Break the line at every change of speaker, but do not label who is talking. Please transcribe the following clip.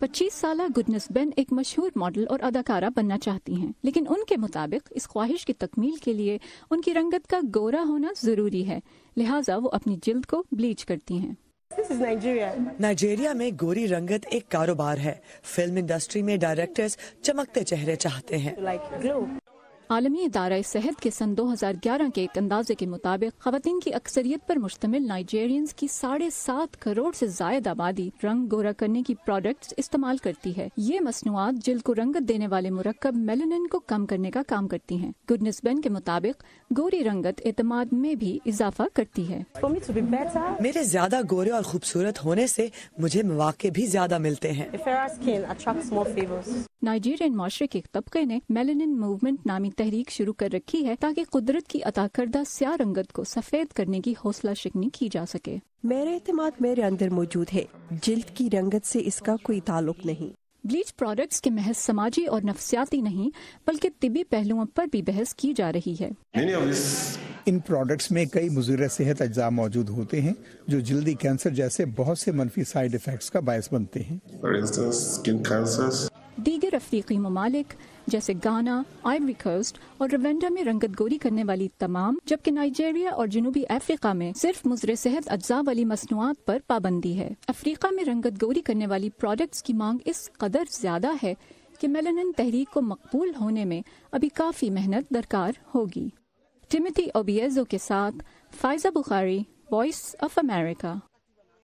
25 साला goodness Ben एक मशहूर मॉडल और अदाकारा बनना चाहती हैं, लेकिन उनके मुताबिक इस ख्वाहिश की तकमील के लिए उनकी रंगत का गोरा होना जरूरी है, लिहाजा वो अपनी जिल्द को ब्लीच करती हैं।
नाइजीरिया में गोरी रंगत एक कारोबार है। फिल्म इंडस्ट्री में डायरेक्टर्स चमकते चेहरे चाहते हैं।
आलमी इदारा सेहत के सन 2011 के एक अंदाजे के मुताबिक खवातीन की अक्सरियत पर मुश्तमिल नाइजीरियंस की 7.5 करोड़ से जायद आबादी रंग गोरा करने की प्रोडक्ट्स इस्तेमाल करती है। ये मसनूआत जिल्द को रंगत देने वाले मुरक्कब मेलानिन को कम करने का काम करती हैं। गुडनेस बेन के मुताबिक गोरी रंगत एतमाद में भी इजाफा करती है।
मेरे ज्यादा गोरे और खूबसूरत होने से मुझे मौके भी ज्यादा मिलते हैं।
नाइजीरियन माशरे के एक तबके ने मेलानिन मूवमेंट नामी तहरीक शुरू कर रखी है ताकि कुदरत की अता करदा स्याह रंगत को सफेद करने की हौसला शिकनी की जा सके।
मेरे एतमाद मेरे अंदर मौजूद है, जिल्द की रंगत से इसका कोई ताल्लुक नहीं।
ब्लीच प्रोडक्ट्स के महज समाजी और नफ्सियाती नहीं बल्कि तिबी पहलुओं पर भी बहस की जा रही है।
इन प्रोडक्ट्स में कई मुज़र सेहत अज्जा मौजूद होते हैं जो जल्दी कैंसर जैसे बहुत से मनफी साइड इफेक्ट्स का बायस बनते हैं।
दीगर अफ्रीकी ममालिक जैसे गाना, आइवरी कोस्ट और रवेंडा में रंगत गोरी करने वाली तमाम, जबकि नाइजीरिया और जनूबी अफ्रीका में सिर्फ मुज़र सेहत अज्जा वाली मसनूआत पर पाबंदी है। अफ्रीका में रंगत गोरी करने वाली प्रोडक्ट्स की मांग इस कदर ज्यादा है कि मेलानिन तहरीक को मकबूल होने में अभी काफी मेहनत दरकार होगी। टिमोथी ओबिएजो के साथ Pfizer Bukhari, voice of America.